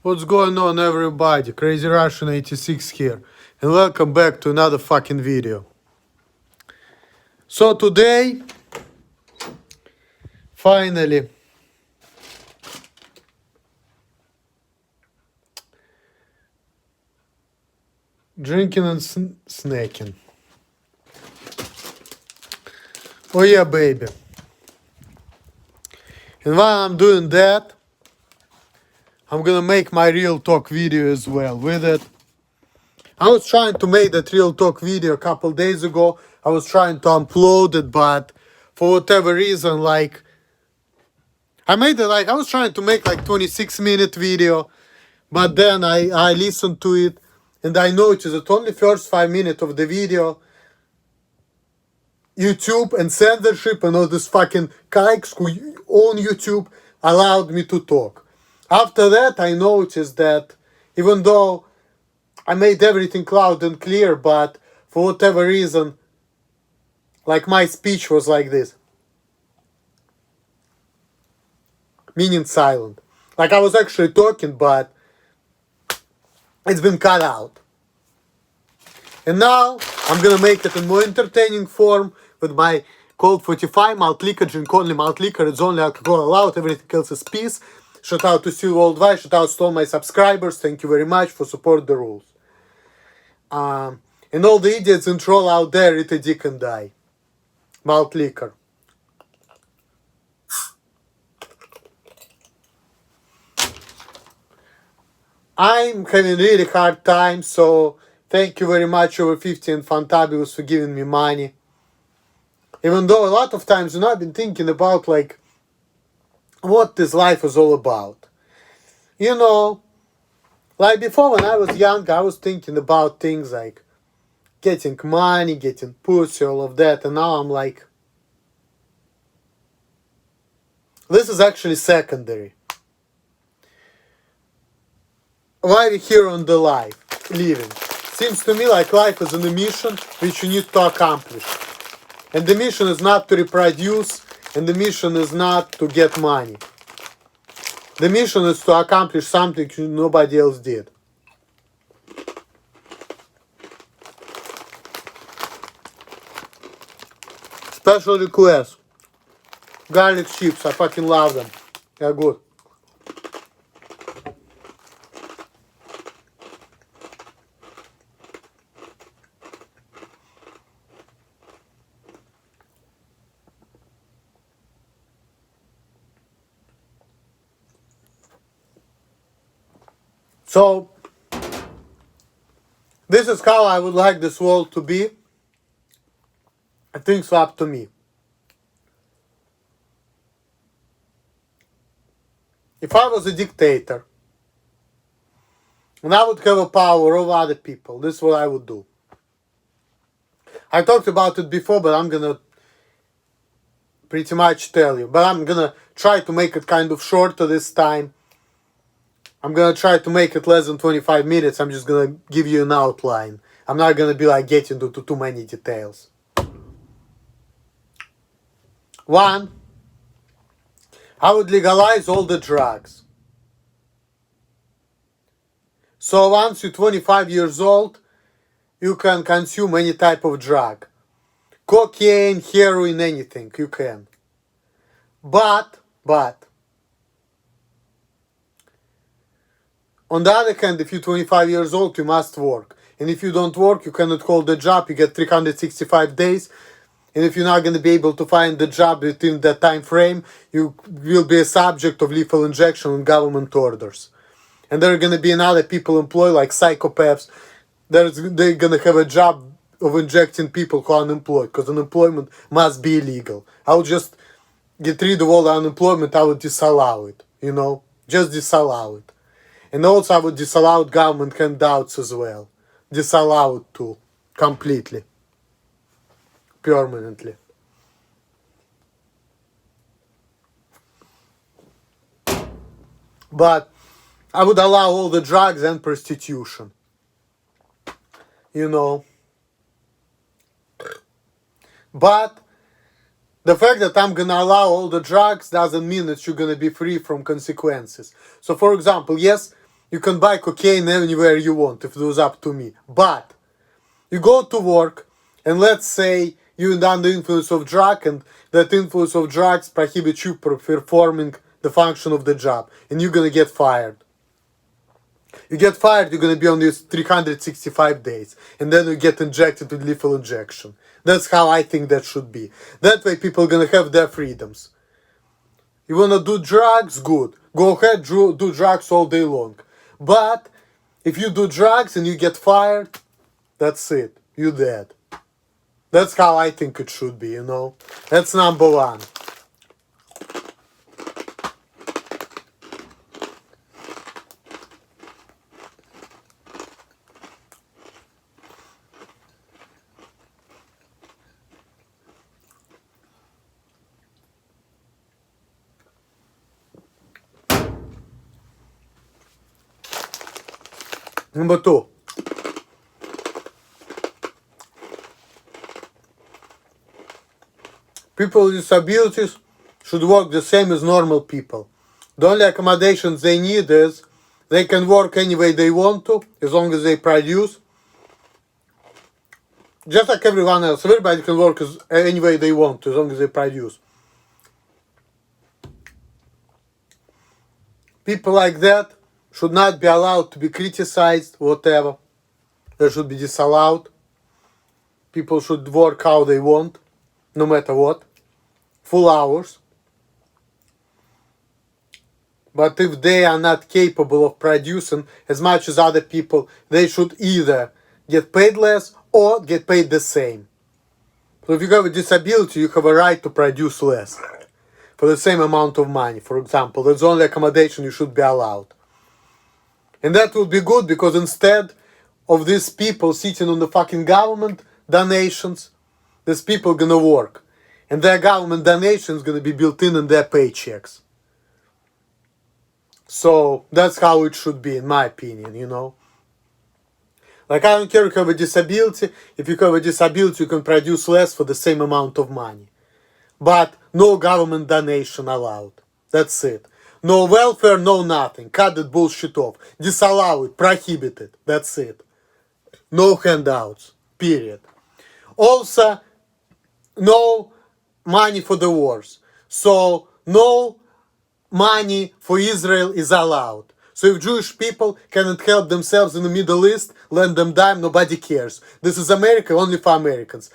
What's going on, everybody? Crazyrussian86 here, and welcome back to another fucking video. So today, finally, drinking and snacking. Oh yeah, baby. And while I'm doing that, I'm gonna make my real talk video as well with it. I was trying to make that real talk video a couple days ago. I was trying to upload it, but for whatever reason, I was trying to make 26-minute video, but then I listened to it and I noticed that only first 5 minutes of the video, YouTube and censorship and all this fucking kikes who own YouTube allowed me to talk. After that, I noticed that even though I made everything loud and clear, but for whatever reason, my speech was like this. Meaning silent. I was actually talking, but it's been cut out. And now, I'm gonna make it in more entertaining form with my Colt45 malt liquor, drink only malt liquor, it's only alcohol allowed, everything else is peace. Shout out to Steel Worldwide, shout out to all my subscribers, thank you very much for support the rules. And all the idiots and troll out there, eat a dick and die. Malt liquor. I'm having really hard time, so thank you very much over 50 and Fantabulous for giving me money. Even though a lot of times, I've been thinking about what this life is all about. Before when I was young, I was thinking about things like getting money, getting pussy, all of that, and now I'm like, this is actually secondary. Why we here on the life, living? Seems to me like life is a mission which you need to accomplish. And the mission is not to reproduce, and the mission is not to get money. The mission is to accomplish something nobody else did. Special request. Garlic chips, I fucking love them. They're good. So, this is how I would like this world to be. I think it's up to me. If I was a dictator, and I would have a power over other people, this is what I would do. I talked about it before, but I'm gonna pretty much tell you. But I'm gonna try to make it kind of shorter this time. I'm gonna try to make it less than 25 minutes. I'm just gonna give you an outline. I'm not gonna be getting into too many details. 1, I would legalize all the drugs. So once you're 25 years old, you can consume any type of drug. Cocaine, heroin, anything, you can. But, on the other hand, if you're 25 years old, you must work. And if you don't work, you cannot hold the job, you get 365 days. And if you're not going to be able to find the job within that time frame, you will be a subject of lethal injection and government orders. And there are going to be another people employed, like psychopaths. They're going to have a job of injecting people who are unemployed, because unemployment must be illegal. I would just get rid of all the unemployment, I would disallow it, just disallow it. And also I would disallow government handouts as well. Disallow it too, completely. Permanently. But I would allow all the drugs and prostitution. But the fact that I'm gonna allow all the drugs doesn't mean that you're gonna be free from consequences. So for example, yes, You can buy cocaine anywhere you want if it was up to me. But you go to work and let's say you're under the influence of drug and that influence of drugs prohibits you from performing the function of the job and you're gonna get fired. You get fired, you're gonna be on these 365 days and then you get injected with lethal injection. That's how I think that should be. That way people are gonna have their freedoms. You wanna do drugs? Good. Go ahead, do drugs all day long. But if you do drugs and you get fired, that's it. You're dead. That's how I think it should be, you know. That's number one. Number two. People with disabilities should work the same as normal people. The only accommodations they need is they can work any way they want to, as long as they produce. Just like everyone else, everybody can work any way they want to, as long as they produce. People like that should not be allowed to be criticized, whatever. They should be disallowed. People should work how they want, no matter what. Full hours. But if they are not capable of producing as much as other people, they should either get paid less or get paid the same. So if you have a disability, you have a right to produce less for the same amount of money, for example. That's the only accommodation you should be allowed. And that would be good because instead of these people sitting on the fucking government donations, these people gonna work. And their government donations gonna be built in their paychecks. So that's how it should be, in my opinion, you know. Like, I don't care if you have a disability. If you have a disability, you can produce less for the same amount of money. But no government donation allowed. That's it. No welfare, no nothing. Cut that bullshit off. Disallow it. Prohibit it. That's it. No handouts. Period. Also, no money for the wars. So, no money for Israel is allowed. So if Jewish people cannot help themselves in the Middle East, let them die, nobody cares. This is America only for Americans.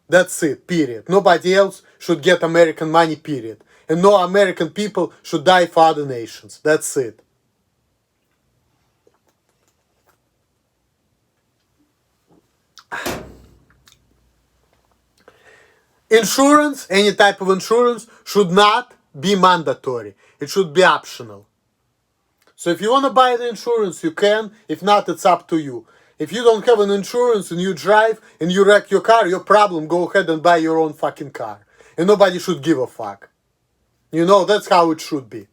That's it, period. Nobody else should get American money, period. And no American people should die for other nations. That's it. Insurance, any type of insurance, should not be mandatory. It should be optional. So if you want to buy the insurance, you can. If not, it's up to you. If you don't have an insurance and you drive and you wreck your car, your problem. Go ahead and buy your own fucking car. And nobody should give a fuck. You know, that's how it should be.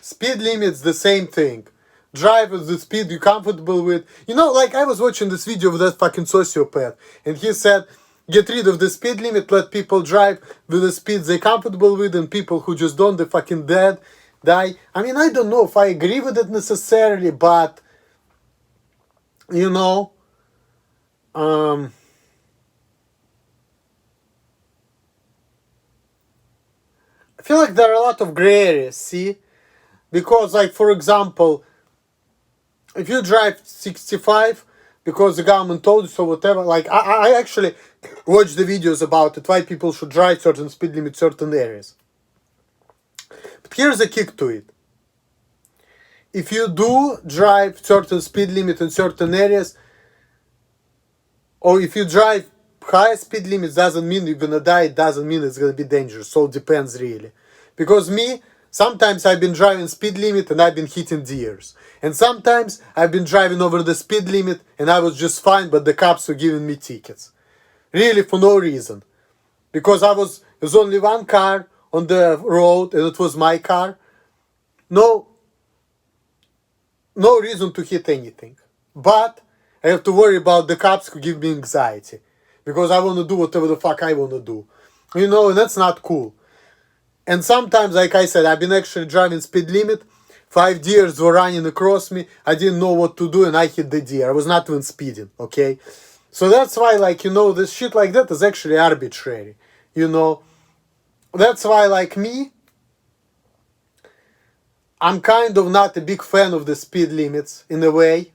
Speed limit's the same thing. Drive at the speed you're comfortable with. You know, like I was watching this video of that fucking sociopath. And he said, get rid of the speed limit, let people drive with the speeds they're comfortable with, and people who just don't, they're fucking dead, die. I mean, I don't know if I agree with it necessarily, but, you know, I feel like there are a lot of gray areas, see? Because, like, for example, if you drive 65 because the government told you so, whatever, like, I actually watched the videos about it, why people should drive certain speed limit, certain areas. But here's the kick to it. If you do drive certain speed limit in certain areas, or if you drive high speed limits, doesn't mean you're gonna die, it doesn't mean it's gonna be dangerous, so it depends really. Because me, sometimes I've been driving speed limit and I've been hitting deers. And sometimes I've been driving over the speed limit and I was just fine, but the cops were giving me tickets. Really for no reason. Because there's only one car on the road and it was my car. No reason to hit anything. But I have to worry about the cops who give me anxiety. Because I want to do whatever the fuck I want to do. You know, and that's not cool. And sometimes, like I said, I've been actually driving speed limit. 5 deers were running across me. I didn't know what to do and I hit the deer. I was not even speeding, okay? So that's why, like, you know, this shit like that is actually arbitrary, you know? That's why, like me, I'm kind of not a big fan of the speed limits, in a way.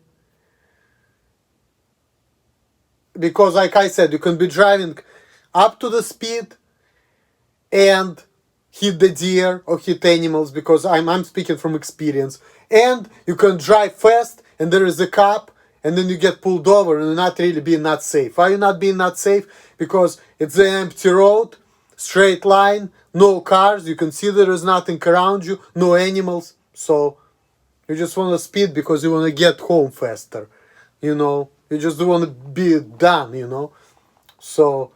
Because, like I said, you can be driving up to the speed and hit the deer or hit animals, because I'm speaking from experience. And you can drive fast and there is a cop and then you get pulled over and you're not really being not safe. Why are you not being not safe? Because it's an empty road, straight line, no cars, you can see there is nothing around you, no animals. So you just want to speed because you want to get home faster, you know. You just don't want to be done, you know. So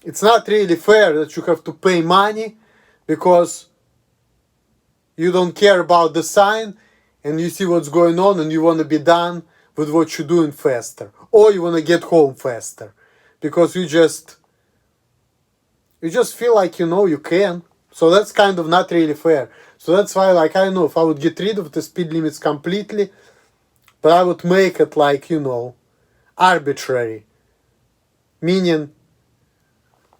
it's not really fair that you have to pay money because you don't care about the sign and you see what's going on and you want to be done with what you're doing faster. Or you want to get home faster because you just feel like, you know, you can. So that's kind of not really fair. So that's why, like, I don't know if I would get rid of the speed limits completely, but I would make it, like, you know, arbitrary. Meaning,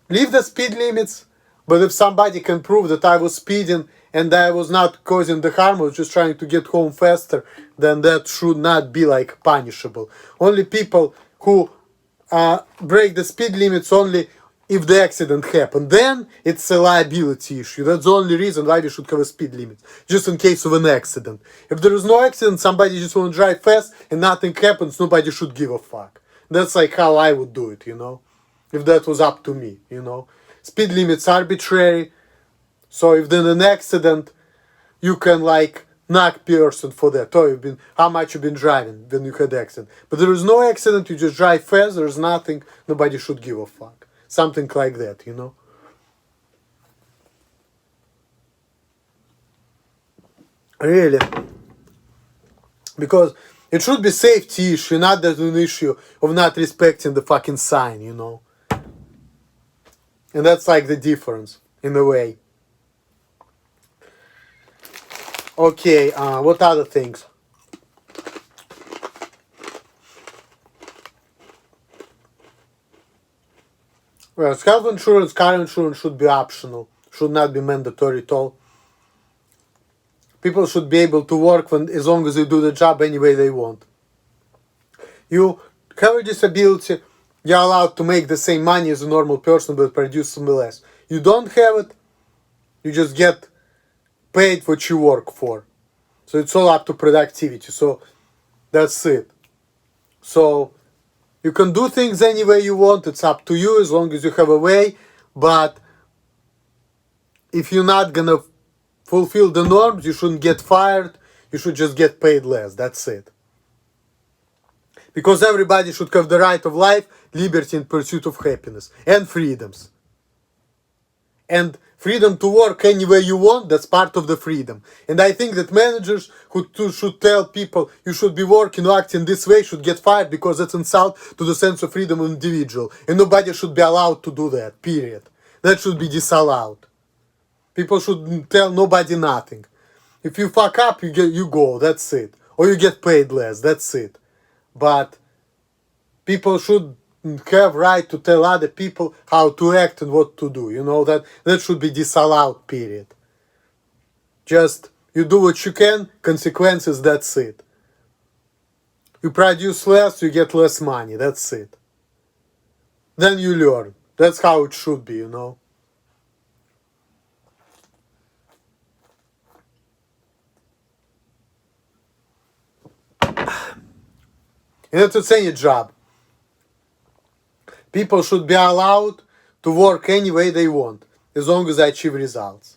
leave the speed limits, but if somebody can prove that I was speeding and I was not causing the harm, I was just trying to get home faster, then that should not be, like, punishable. Only people who break the speed limits only if the accident happened. Then it's a liability issue. That's the only reason why we should have a speed limit, just in case of an accident. If there is no accident, somebody just want to drive fast and nothing happens, nobody should give a fuck. That's like how I would do it, you know, if that was up to me, you know. Speed limit's arbitrary, so if there's an accident, you can, like, knock person for that. Oh, how much you've been driving when you had accident. But there is no accident, you just drive fast, there's nothing, nobody should give a fuck. Something like that, you know. Really. Because it should be safety issue, not that an issue of not respecting the fucking sign, you know. And that's like the difference, in a way. Okay, what other things? Well, health insurance, car insurance should be optional, should not be mandatory at all. People should be able to work as long as they do the job any way they want. You have a disability, you're allowed to make the same money as a normal person but produce some less. You don't have it, you just get paid what you work for. So it's all up to productivity. So that's it. So you can do things any way you want, it's up to you as long as you have a way, but if you're not gonna fulfill the norms, you shouldn't get fired, you should just get paid less, that's it. Because everybody should have the right of life, liberty and pursuit of happiness, and freedoms. And freedom to work any way you want, that's part of the freedom. And I think that managers who should tell people you should be working or acting this way should get fired because that's insult to the sense of freedom of an individual. And nobody should be allowed to do that, period. That should be disallowed. People should tell nobody nothing. If you fuck up, you go, that's it. Or you get paid less, that's it. But people should have right to tell other people how to act and what to do. You know, that should be disallowed, period. Just, you do what you can, consequences, that's it. You produce less, you get less money, that's it. Then you learn. That's how it should be, you know. And it's any job. People should be allowed to work any way they want, as long as they achieve results.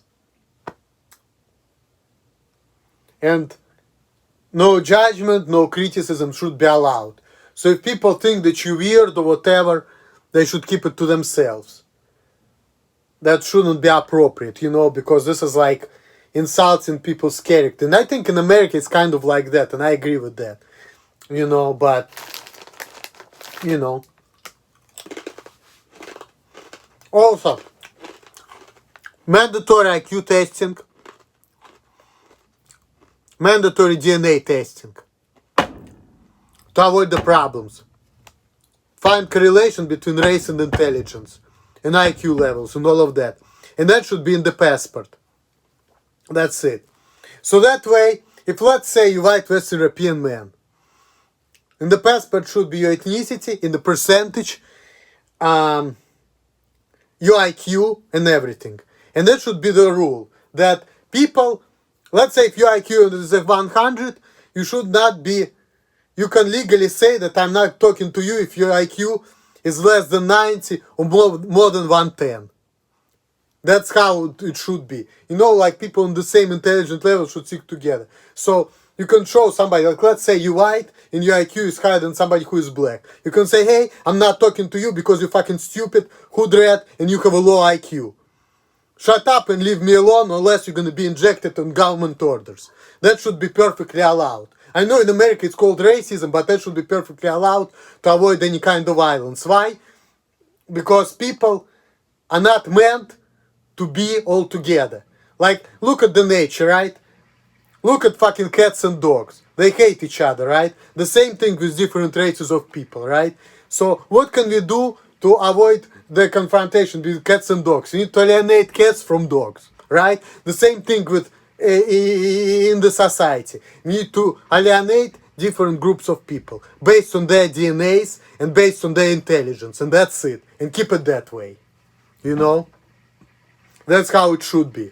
And no judgment, no criticism should be allowed. So if people think that you're weird or whatever, they should keep it to themselves. That shouldn't be appropriate, you know, because this is like insulting people's character. And I think in America it's kind of like that, and I agree with that. You know, but, you know. Also, mandatory IQ testing, mandatory DNA testing to avoid the problems. Find correlation between race and intelligence and IQ levels and all of that. And that should be in the passport. That's it. So that way, if let's say you white West European man, in the passport should be your ethnicity, in the percentage, your IQ and everything. And that should be the rule. That people, let's say if your IQ is 100, you should not be, you can legally say that I'm not talking to you if your IQ is less than 90 or more than 110. That's how it should be. You know, like people on the same intelligent level should stick together. So you can show somebody, like let's say you white and your IQ is higher than somebody who is black. You can say, hey, I'm not talking to you because you're fucking stupid, hood rat, and you have a low IQ. Shut up and leave me alone unless you're going to be injected on government orders. That should be perfectly allowed. I know in America it's called racism, but that should be perfectly allowed to avoid any kind of violence. Why? Because people are not meant to be all together. Like, look at the nature, right? Look at fucking cats and dogs. They hate each other, right? The same thing with different races of people, right? So what can we do to avoid the confrontation with cats and dogs? We need to alienate cats from dogs, right? The same thing with in the society. We need to alienate different groups of people based on their DNAs and based on their intelligence, and that's it. And keep it that way, you know? That's how it should be.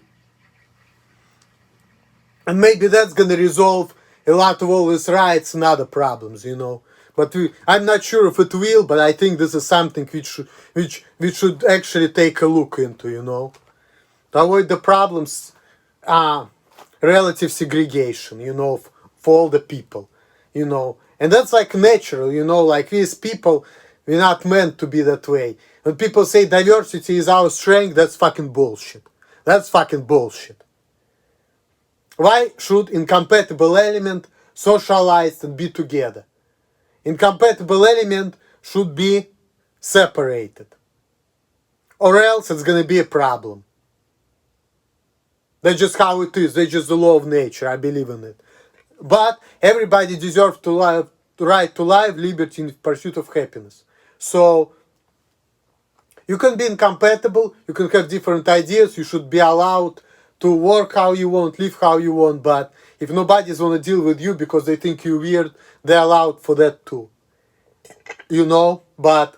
And maybe that's gonna resolve a lot of all these riots and other problems, you know. But I'm not sure if it will, but I think this is something which we should actually take a look into, you know. To avoid the problems, relative segregation, you know, for all the people, you know. And that's like natural, you know, like we as people, we're not meant to be that way. When people say diversity is our strength, that's fucking bullshit. That's fucking bullshit. Why should incompatible element socialize and be together? Incompatible element should be separated. Or else it's gonna be a problem. That's just how it is. That's just the law of nature. I believe in it. But everybody deserves to live, right to life, liberty, and pursuit of happiness. So you can be incompatible, you can have different ideas, you should be allowed to work how you want, live how you want, but if nobody's want to deal with you because they think you're weird, they're allowed for that too. You know, but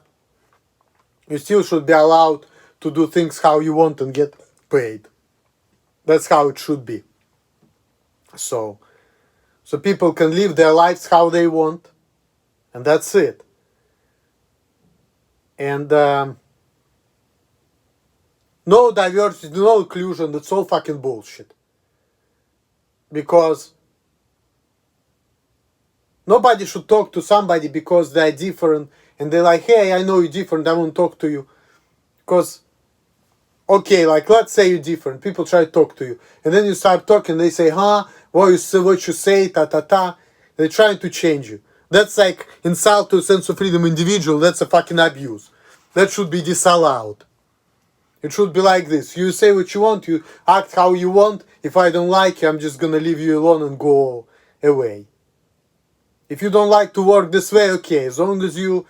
you still should be allowed to do things how you want and get paid. That's how it should be. So people can live their lives how they want, and that's it. And no diversity, no inclusion, that's all fucking bullshit. Because nobody should talk to somebody because they're different and they're like, hey, I know you're different, I won't talk to you. Because, okay, like let's say you're different, people try to talk to you. And then you start talking, they say, what you say, ta. They're trying to change you. That's like insult to a sense of freedom individual, that's a fucking abuse. That should be disallowed. It should be like this. You say what you want, you act how you want. If I don't like you, I'm just gonna leave you alone and go away. If you don't like to work this way, okay. As long as you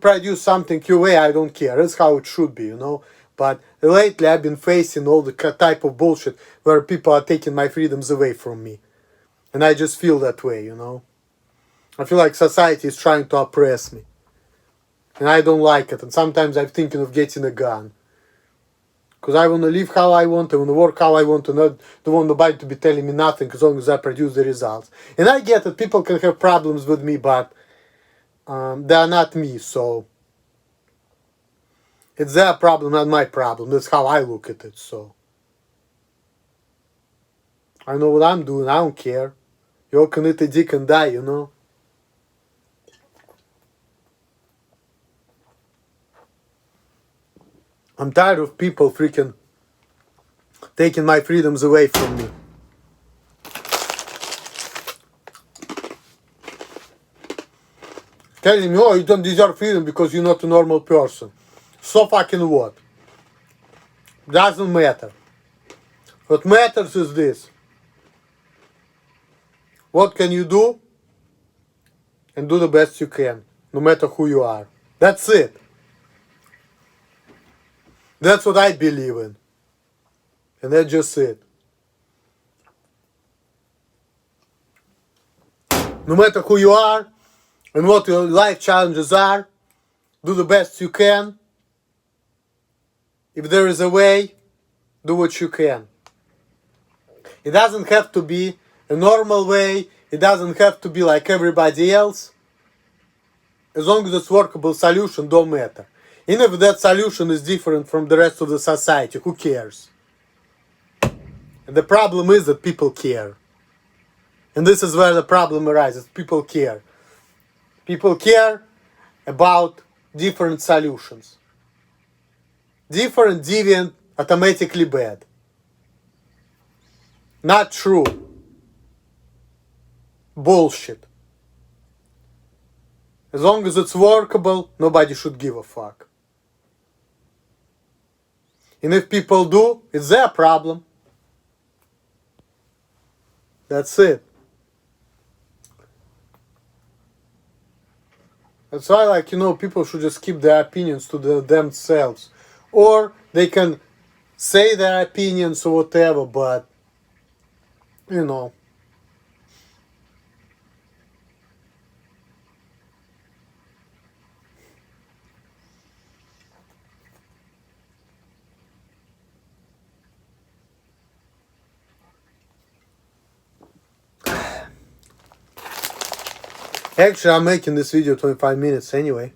produce something your way, I don't care. That's how it should be, you know. But lately I've been facing all the type of bullshit where people are taking my freedoms away from me. And I just feel that way, you know. I feel like society is trying to oppress me. And I don't like it. And sometimes I'm thinking of getting a gun. Because I want to live how I want, I want to work how I want, and I don't want nobody to be telling me nothing as long as I produce the results. And I get that people can have problems with me, but they are not me, so it's their problem, not my problem. That's how I look at it, so I know what I'm doing, I don't care. You all can eat a dick and die, you know. I'm tired of people freaking taking my freedoms away from me. Telling me, oh, you don't deserve freedom because you're not a normal person. So fucking what? Doesn't matter. What matters is this. What can you do? And do the best you can, no matter who you are. That's it. That's what I believe in. And that's just it. No matter who you are and what your life challenges are, do the best you can. If there is a way, do what you can. It doesn't have to be a normal way. It doesn't have to be like everybody else. As long as it's workable solution, don't matter. Even if that solution is different from the rest of the society, who cares? And the problem is that people care. And this is where the problem arises. People care. People care about different solutions. Different, deviant, automatically bad. Not true. Bullshit. As long as it's workable, nobody should give a fuck. And if people do, it's their problem. That's it. That's why, like, people should just keep their opinions to themselves. Or they can say their opinions or whatever, but, Actually, I'm making this video 25 minutes anyway.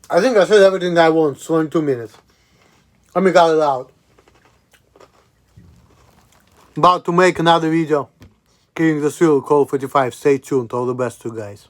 I think I said everything I want, 22 minutes. Let me cut it out. About to make another video. Killing the Colt45. Stay tuned. All the best to you guys.